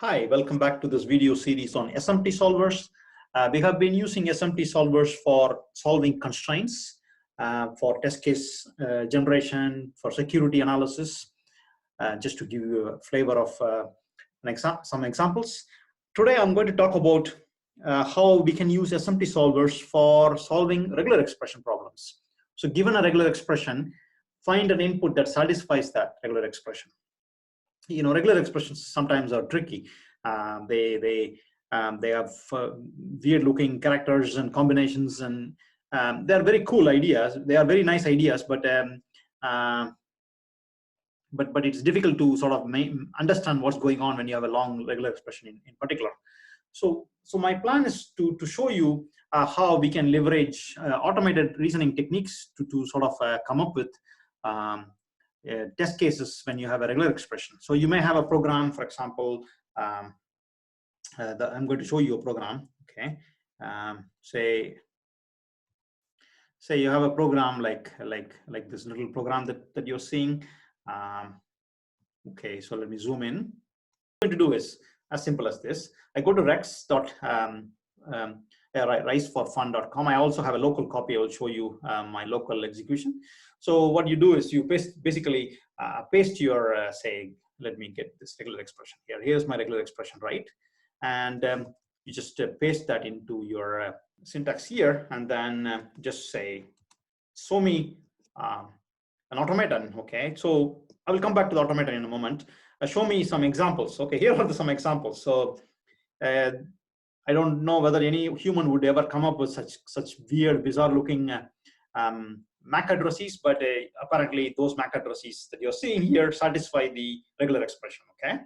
Hi, welcome back to this video series on SMT solvers. We have been using SMT solvers for solving constraints, for test case generation, for security analysis, just to give you a flavor of some examples. Today, I'm going to talk about how we can use SMT solvers for solving regular expression problems. So given a regular expression, find an input that satisfies that regular expression. Regular expressions sometimes are tricky. They have weird looking characters and combinations, and they're very cool ideas. They are very nice ideas, but it's difficult to sort of understand what's going on when you have a long regular expression in particular. So my plan is to show you how we can leverage automated reasoning techniques to sort of come up with test cases when you have a regular expression. So you may have a program, for example, I'm going to show you a program. Okay, say you have a program like this little program that you're seeing. Okay, so let me zoom in. What I'm going to do is as simple as this. I go to riseforfun.com. I also have a local copy. I will show you my local execution. So what you do is you basically paste your, say, let me get this regular expression here. Here's my regular expression, right? And you just paste that into your syntax here, and then just say, show me an automaton. Okay, so I will come back to the automaton in a moment. Show me some examples. Okay, here are some examples. So I don't know whether any human would ever come up with such weird, bizarre-looking MAC addresses, but apparently those MAC addresses that you're seeing here satisfy the regular expression. Okay,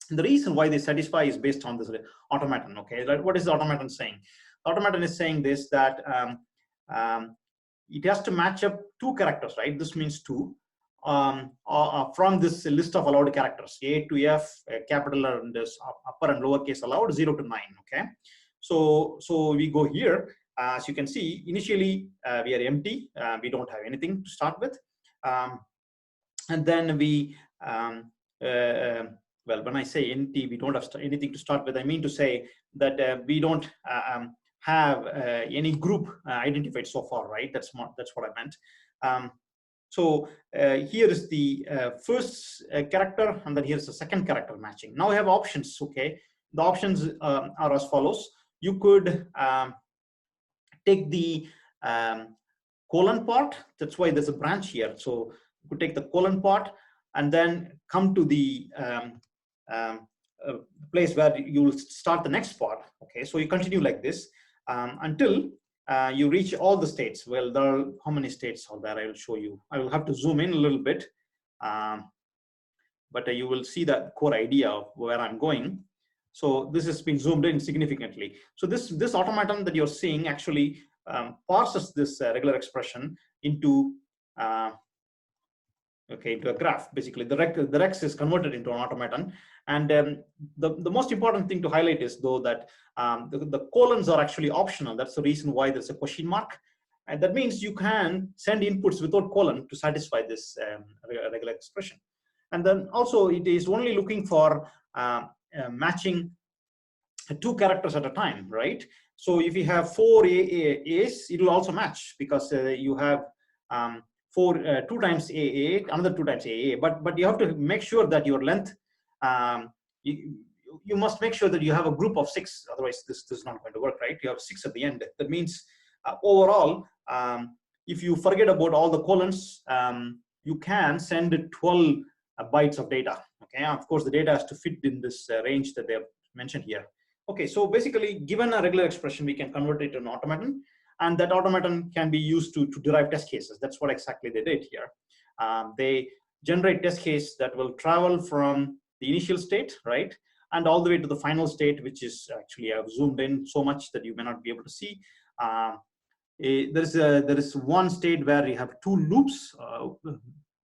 and the reason why they satisfy is based on this automaton. Okay, what is the automaton saying? The automaton is saying this, that it has to match up two characters, right? This means two. From this list of allowed characters, A to F, capital and this upper and lower case allowed, 0 to 9. Okay, so we go here. As you can see, initially we are empty. We don't have anything to start with, and then we well, when I say empty, we don't have anything to start with. I mean to say that we don't have any group identified so far, right? That's what I meant. So here is the first character, and then here's the second character matching. Now I have options. Okay, the options are as follows. You could take the colon part. That's why there's a branch here. So you could take the colon part and then come to the place where you will start the next part. Okay, so you continue like this until you reach all the states. Well, there are how many states are there? I will show you. I will have to zoom in a little bit, but you will see that core idea of where I'm going. So this has been zoomed in significantly. So this automaton that you're seeing actually parses this regular expression into into a graph. Basically, the rex is converted into an automaton. And the most important thing to highlight is, though, that the colons are actually optional. That's the reason why there's a question mark. And that means you can send inputs without colon to satisfy this regular expression. And then also it is only looking for matching two characters at a time, right? So if you have 4 A's, it will also match, because you have 2 times AA, another 2 times AA. But you have to make sure that your length, you must make sure that you have a group of 6. Otherwise, this is not going to work, right? You have 6 at the end. That means overall, if you forget about all the colons, you can send 12 bytes of data. Okay, of course, the data has to fit in this range that they have mentioned here. Okay, so basically, given a regular expression, we can convert it to an automaton, and that automaton can be used to derive test cases. That's what exactly they did here. They generate test case that will travel from the initial state, right, and all the way to the final state, which is actually, I've zoomed in so much that you may not be able to see. There is one state where you have 2 loops.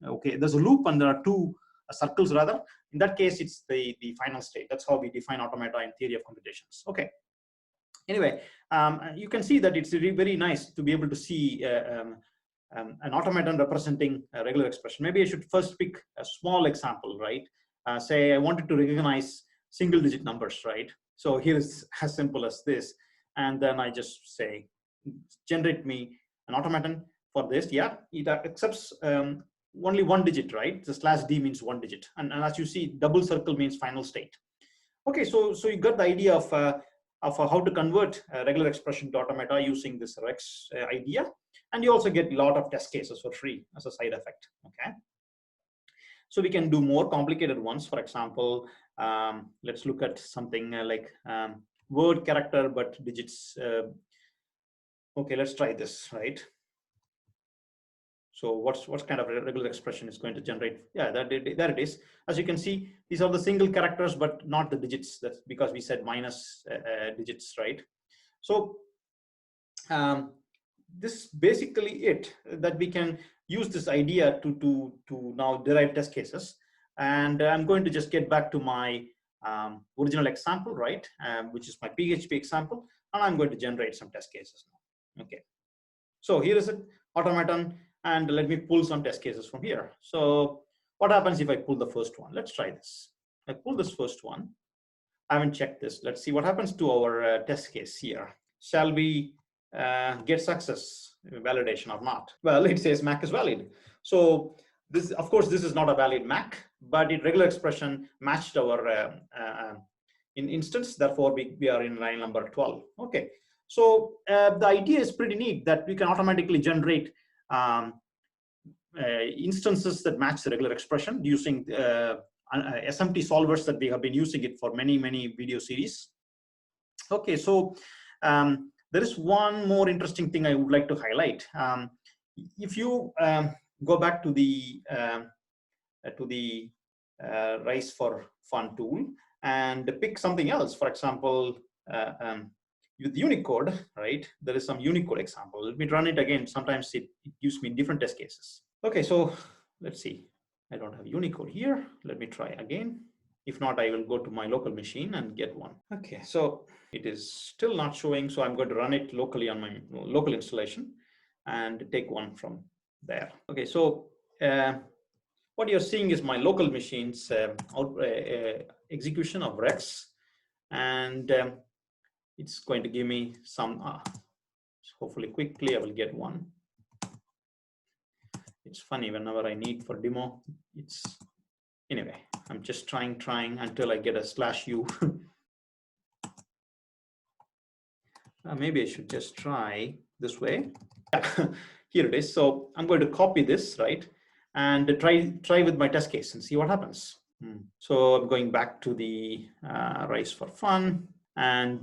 Okay, there's a loop and there are 2 circles rather. In that case, it's the final state. That's how we define automata in theory of computations. Okay. Anyway, you can see that it's very nice to be able to see an automaton representing a regular expression. Maybe I should first pick a small example, right? Say I wanted to recognize single digit numbers, right? So here is as simple as this. And then I just say, generate me an automaton for this. Yeah, it accepts only one digit, right? The slash D means one digit. And as you see, double circle means final state. Okay, so you got the idea of how to convert a regular expression to automata using this Rex idea. And you also get a lot of test cases for free as a side effect, okay? So we can do more complicated ones. For example, let's look at something like word, character, but digits. Okay, let's try this, right? So what kind of regular expression is going to generate? Yeah, there it is. As you can see, these are the single characters, but not the digits. That's because we said minus digits, right? So this is basically it, that we can use this idea to now derive test cases. And I'm going to just get back to my original example, right? Which is my PHP example, and I'm going to generate some test cases now. Okay. So here is an automaton, and let me pull some test cases from here. So what happens if I pull the first one? Let's try this. I pull this first one. I haven't checked this. Let's see what happens to our test case here. Shall we get success validation or not? Well, it says Mac is valid. So this, of course, this is not a valid Mac, but in regular expression matched our in instance. Therefore, we are in line number 12. Okay. So the idea is pretty neat, that we can automatically generate instances that match the regular expression using SMT solvers that we have been using it for many video series. Okay, so there is one more interesting thing I would like to highlight. If you go back to the Rise for Fun tool and pick something else, for example, with Unicode, right? There is some Unicode example. Let me run it again. Sometimes it gives me different test cases. Okay, so let's see. I don't have Unicode here. Let me try again. If not, I will go to my local machine and get one. Okay, so it is still not showing. So I'm going to run it locally on my local installation and take one from there. Okay, so what you're seeing is my local machine's execution of Rex, and it's going to give me some, hopefully quickly I will get one. It's funny, whenever I need for demo, it's, anyway, I'm just trying until I get a /u. Maybe I should just try this way. Here it is. So I'm going to copy this, right? And try with my test case and see what happens. So I'm going back to the Rise for Fun and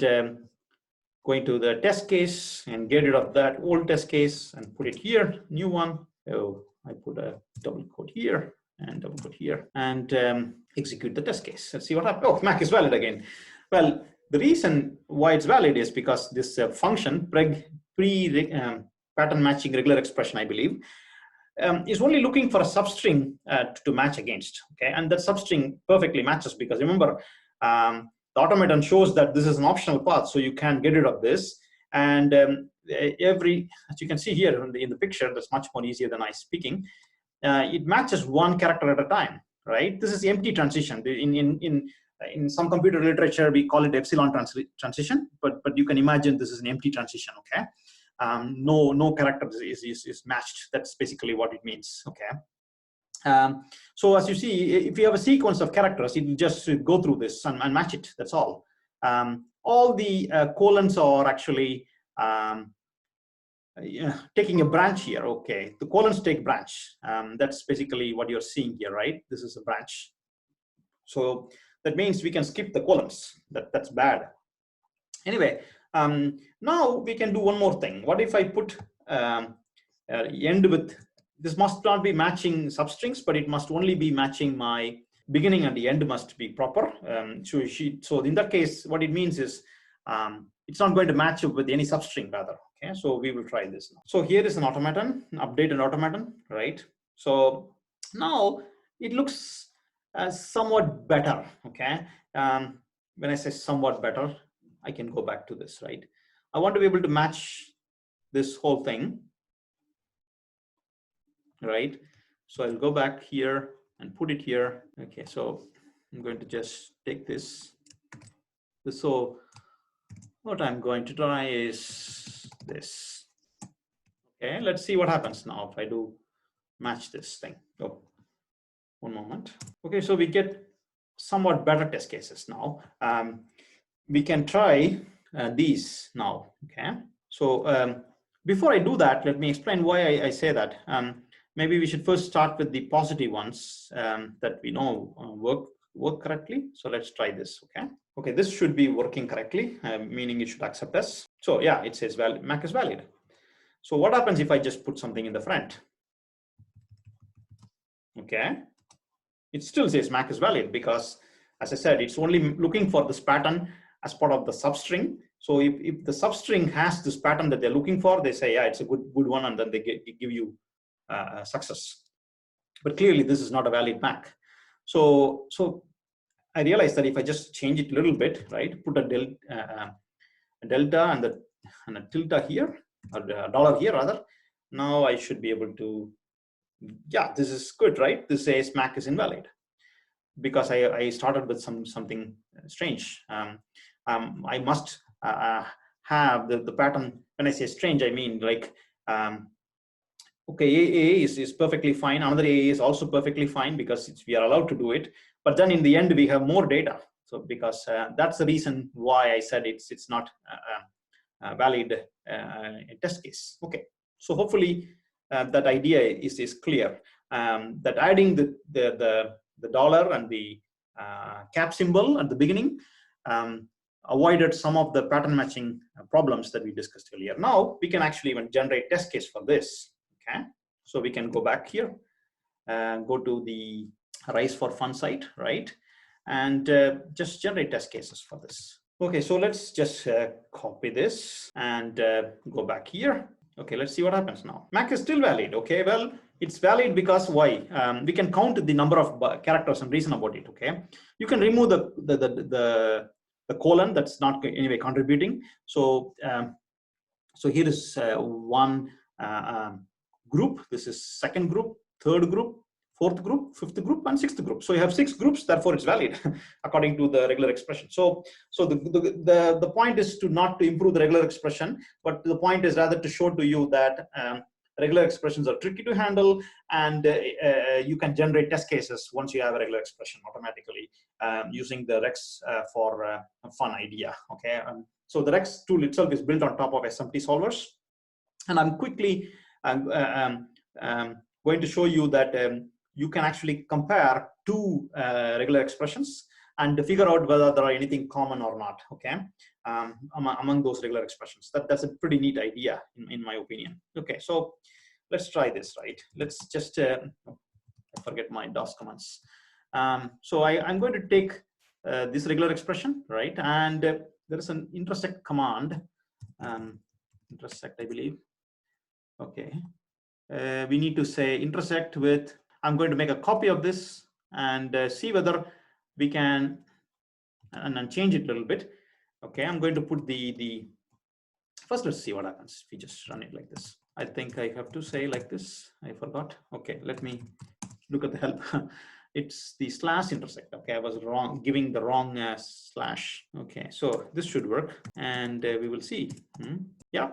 going to the test case and get rid of that old test case and put it here, new one. Oh, I put a double quote here and double quote here and execute the test case. Let's see what happens. Oh, Mac is valid again. Well, the reason why it's valid is because this function, pattern matching regular expression, I believe, is only looking for a substring to match against. Okay, and that substring perfectly matches because remember, the automaton shows that this is an optional path, so you can get rid of this. And as you can see here in the picture, that's much more easier than I speaking. It matches one character at a time, right? This is empty transition. In some computer literature, we call it epsilon transition, but you can imagine this is an empty transition. Okay, no character is matched. That's basically what it means. Okay. So as you see, if you have a sequence of characters, it will just go through this and match it. That's all. All the colons are actually taking a branch here. Okay, the colons take branch. That's basically what you're seeing here, right? This is a branch. So that means we can skip the colons. That's bad. Anyway, now we can do one more thing. What if I put end with, this must not be matching substrings, but it must only be matching my beginning and the end must be proper. So in that case, what it means is it's not going to match up with any substring rather. Okay, so we will try this now. So here is an automaton, update an automaton, right? So now it looks somewhat better. Okay, when I say somewhat better, I can go back to this, right? I want to be able to match this whole thing, right? So I'll go back here and put it here. Okay, so I'm going to just take this So what I'm going to try is this. Okay, let's see what happens now if I do match this thing. Oh, one moment. Okay, so we get somewhat better test cases now. We can try these now. Okay, so before I do that, let me explain why I say that. Maybe we should first start with the positive ones that we know work correctly. So let's try this. Okay, this should be working correctly, meaning it should accept this. So yeah, it says Mac is valid. So what happens if I just put something in the front? Okay, it still says Mac is valid because, as I said, it's only looking for this pattern as part of the substring. So if the substring has this pattern that they're looking for, they say, yeah, it's a good one, and then they give you success. But clearly, this is not a valid Mac. So I realized that if I just change it a little bit, right, put a delta and a tilde here, or a dollar here rather, now I should be able to, yeah, this is good, right? This says Mac is invalid because I started with something strange. I must have the pattern. When I say strange, I mean like, okay, A is perfectly fine. Another A is also perfectly fine because we are allowed to do it. But then in the end, we have more data. So because that's the reason why I said it's not a valid test case. Okay, so hopefully that idea is clear. That adding the dollar and the cap symbol at the beginning avoided some of the pattern matching problems that we discussed earlier. Now we can actually even generate test case for this. Okay, so we can go back here, go to the Rise for Fun site, right, and just generate test cases for this. Okay, so let's just copy this and go back here. Okay, let's see what happens now. Mac is still valid. Okay, well, it's valid because why? We can count the number of characters and reason about it. Okay, you can remove the colon that's not anyway contributing. So so here is one group. This is second group, third group, fourth group, fifth group, and sixth group. So you have 6 groups, therefore it's valid according to the regular expression. So the point is not to improve the regular expression, but the point is rather to show to you that regular expressions are tricky to handle, and you can generate test cases once you have a regular expression automatically using the Rex for fun idea. Okay, so the Rex tool itself is built on top of SMT solvers, and I'm quickly going to show you that you can actually compare 2 regular expressions and figure out whether there are anything common or not. Okay, among those regular expressions. That's a pretty neat idea in my opinion. Okay, so let's try this. Right, let's just I forget my DOS commands. So I'm going to take this regular expression, right, and there is an intersect command, intersect, I believe. Okay, we need to say intersect with, I'm going to make a copy of this and see whether we can, and then change it a little bit. Okay, I'm going to put first let's see what happens if we just run it like this. I think I have to say like this, I forgot. Okay, let me look at the help. It's the slash intersect. Okay, I was wrong, giving the wrong slash. Okay, so this should work, and we will see. Yeah,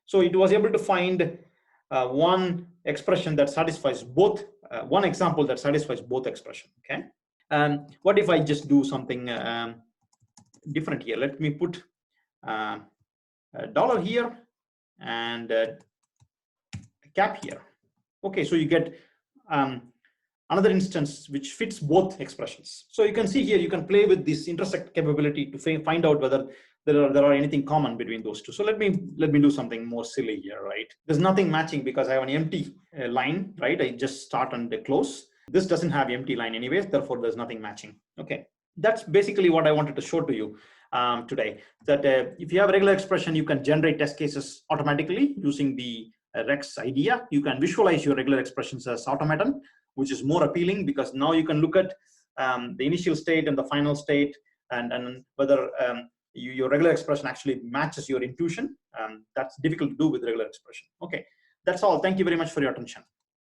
so it was able to find one expression that satisfies both, one example that satisfies both expression. Okay, what if I just do something different here? Let me put a dollar here and a cap here. Okay, so you get another instance which fits both expressions. So you can see here, you can play with this intersect capability to find out whether there are anything common between those 2. So let me do something more silly here, right? There's nothing matching because I have an empty line, right? I just start and close. This doesn't have empty line anyways, therefore there's nothing matching. Okay, that's basically what I wanted to show to you today, that if you have a regular expression, you can generate test cases automatically using the Rex idea. You can visualize your regular expressions as automaton, which is more appealing because now you can look at the initial state and the final state, and whether your regular expression actually matches your intuition. That's difficult to do with regular expression. Okay, that's all. Thank you very much for your attention.